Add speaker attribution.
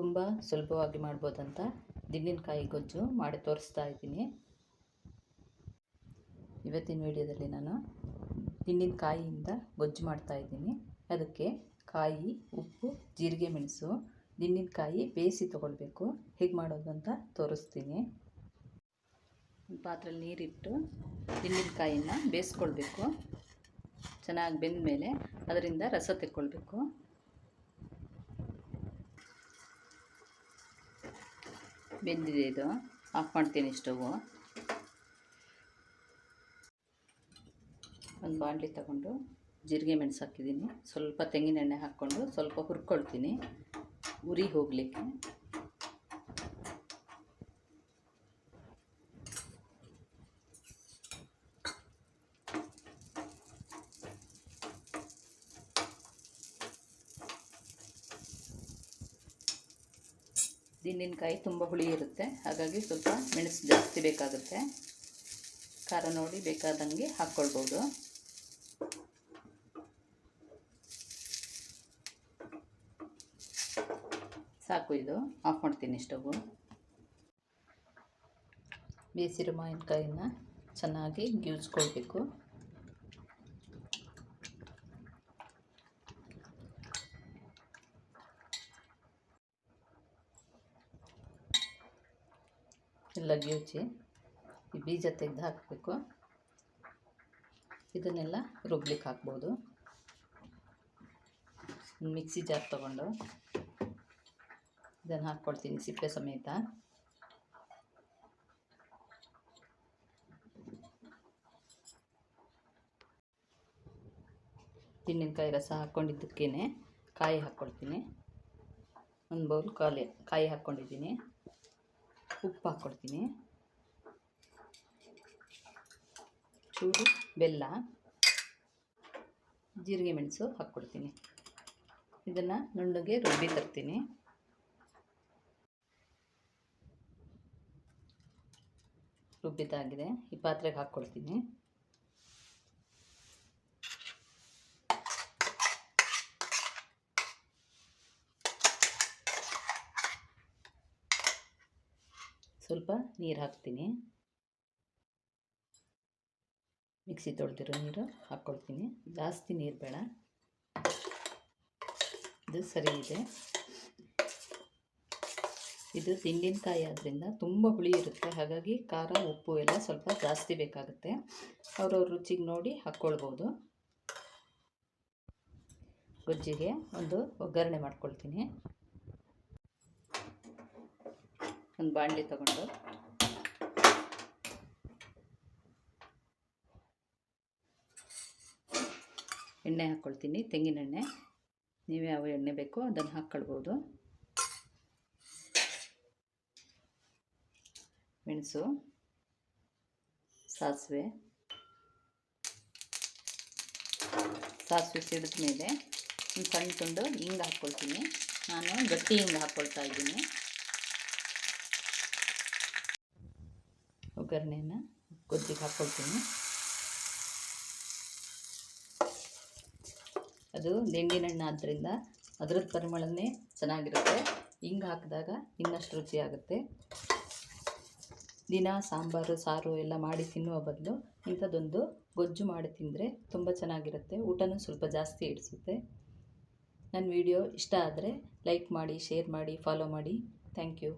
Speaker 1: ತುಂಬ ಸುಲಭವಾಗಿ ಮಾಡ್ಬೋದಂತ ದಿಂಡಿನಕಾಯಿ ಗೊಜ್ಜು ಮಾಡಿ ತೋರಿಸ್ತಾ ಇದ್ದೀನಿ. ಇವತ್ತಿನ ವಿಡಿಯೋದಲ್ಲಿ ನಾನು ದಿಂಡಿನಕಾಯಿಯಿಂದ ಗೊಜ್ಜು ಮಾಡ್ತಾ ಇದ್ದೀನಿ. ಅದಕ್ಕೆ ಕಾಯಿ, ಉಪ್ಪು, ಜೀರಿಗೆ, ಮೆಣಸು, ದಿಂಡಿನಕಾಯಿ ಬೇಯಿಸಿ ತೊಗೊಳ್ಬೇಕು. ಹೇಗೆ ಮಾಡೋದು ಅಂತ ತೋರಿಸ್ತೀನಿ. ಒಂದು ಪಾತ್ರೆಯಲ್ಲಿ ನೀರಿಟ್ಟು ದಿಂಡಿನಕಾಯಿನ ಬೇಯಿಸ್ಕೊಳ್ಬೇಕು. ಚೆನ್ನಾಗಿ ಬೆಂದ ಮೇಲೆ ಅದರಿಂದ ರಸ ತೆಕ್ಕೊಳ್ಬೇಕು. ಬೆಂದಿದೆ, ಇದು ಆಫ್ ಮಾಡ್ತೀನಿ ಸ್ಟವ್ವು. ಒಂದು ಬಾಣಲಿ ತಗೊಂಡು ಜೀರಿಗೆ ಮೆಣಸು ಹಾಕಿದ್ದೀನಿ. ಸ್ವಲ್ಪ ತೆಂಗಿನ ಎಣ್ಣೆ ಹಾಕ್ಕೊಂಡು ಸ್ವಲ್ಪ ಹುರ್ಕೊಳ್ತೀನಿ ಉರಿ ಹೋಗಲಿಕ್ಕೆ. ದಿಂಡಿನಕಾಯಿ ತುಂಬ ಹುಳಿ ಇರುತ್ತೆ, ಹಾಗಾಗಿ ಸ್ವಲ್ಪ ಮೆಣಸು ಜಾಸ್ತಿ ಬೇಕಾಗುತ್ತೆ. ಖಾರ ನೋಡಿ ಬೇಕಾದಂಗೆ ಹಾಕ್ಕೊಳ್ಬೋದು. ಸಾಕು, ಇದು ಆಫ್ ಮಾಡ್ತೀನಿ ಸ್ಟವ್ವು. ಬೇಯಿಸಿರೋ ಮಾವಿನಕಾಯಿನ ಚೆನ್ನಾಗಿ ಗಿವ್ಸ್ಕೊಳ್ಬೇಕು. ಎಲ್ಲ ಗಿವ್ಚಿ ಈ ಬೀಜ ತೆಗೆದು ಹಾಕಬೇಕು. ಇದನ್ನೆಲ್ಲ ರುಬ್ಲಿಕ್ಕೆ ಹಾಕ್ಬೋದು. ಮಿಕ್ಸಿ ಜಾರ್ ತೊಗೊಂಡು ಇದನ್ನು ಹಾಕ್ಕೊಳ್ತೀನಿ ಸಿಪ್ಪೆ ಸಮೇತ. ದಿಂಡಿನಕಾಯಿ ರಸ ಹಾಕ್ಕೊಂಡಿದ್ದಕ್ಕೇ ಕಾಯಿ ಹಾಕ್ಕೊಳ್ತೀನಿ. ಒಂದು ಬೌಲ್ ಕಾಯಿ ಹಾಕ್ಕೊಂಡಿದ್ದೀನಿ. ಉಪ್ಪು ಹಾಕ್ಕೊಳ್ತೀನಿ, ಚೂರು ಬೆಲ್ಲ, ಜೀರಿಗೆ ಮೆಣಸು ಹಾಕ್ಕೊಳ್ತೀನಿ. ಇದನ್ನು ನುಣ್ಣಗೆ ರುಬ್ಬಿ ತರ್ತೀನಿ. ರುಬ್ಬಿದ್ದಾಗಿದೆ. ಈ ಪಾತ್ರೆಗೆ ಹಾಕ್ಕೊಳ್ತೀನಿ. ಸ್ವಲ್ಪ ನೀರು ಹಾಕ್ತೀನಿ. ಮಿಕ್ಸಿ ತೊಳೆದಿರೋ ನೀರು ಹಾಕ್ಕೊಳ್ತೀನಿ. ಜಾಸ್ತಿ ನೀರು ಬೇಡ, ಇದು ಸರಿ ಇದೆ. ಇದು ದಿಂಡಿನಕಾಯಿ ಆದ್ದರಿಂದ ತುಂಬ ಹುಳಿ ಇರುತ್ತೆ, ಹಾಗಾಗಿ ಖಾರ, ಉಪ್ಪು ಎಲ್ಲ ಸ್ವಲ್ಪ ಜಾಸ್ತಿ ಬೇಕಾಗುತ್ತೆ. ಅವ್ರವ್ರ ರುಚಿಗೆ ನೋಡಿ ಹಾಕ್ಕೊಳ್ಬೋದು. ಗೊಜ್ಜಿಗೆ ಒಂದು ಒಗ್ಗರಣೆ ಮಾಡ್ಕೊಳ್ತೀನಿ. ಒಂದು ಬಾಣಲಿ ತಗೊಂಡು ಎಣ್ಣೆ ಹಾಕ್ಕೊಳ್ತೀನಿ, ತೆಂಗಿನ ಎಣ್ಣೆ. ನೀವು ಯಾವ ಎಣ್ಣೆ ಬೇಕೋ ಅದನ್ನು ಹಾಕ್ಕೊಳ್ಬೋದು. ಮೆಣಸು, ಸಾಸಿವೆ ಸಿಡಿದ ಮೇಲೆ ಒಂದು ಸಣ್ಣ ತುಂಡು ಹಿಂಗೆ ಹಾಕ್ಕೊಳ್ತೀನಿ. ನಾನು ಗಟ್ಟಿ ಹಿಂಗೆ ಹಾಕ್ಕೊಳ್ತಾ ಇದ್ದೀನಿ. ಒಗ್ಗರಣೆಯನ್ನು ಗೊಜ್ಜಿಗೆ ಹಾಕ್ಕೊಳ್ತೀನಿ. ಅದು ದಿಂಡಿನ ಹಣ್ಣು ಆದ್ದರಿಂದ ಅದರದ್ದು ಪರಿಮಳನೇ ಚೆನ್ನಾಗಿರುತ್ತೆ. ಹಿಂಗೆ ಹಾಕಿದಾಗ ಇನ್ನಷ್ಟು ರುಚಿ ಆಗುತ್ತೆ. ದಿನ ಸಾಂಬಾರು, ಸಾರು ಎಲ್ಲ ಮಾಡಿ ತಿನ್ನುವ ಬದಲು ಇಂಥದ್ದೊಂದು ಗೊಜ್ಜು ಮಾಡಿ ತಿಂದರೆ ತುಂಬ ಚೆನ್ನಾಗಿರುತ್ತೆ. ಊಟನೂ ಸ್ವಲ್ಪ ಜಾಸ್ತಿ ಹಿಡಿಸುತ್ತೆ. ನನ್ನ ವಿಡಿಯೋ ಇಷ್ಟ ಆದರೆ ಲೈಕ್ ಮಾಡಿ, ಶೇರ್ ಮಾಡಿ, ಫಾಲೋ ಮಾಡಿ. Thank you.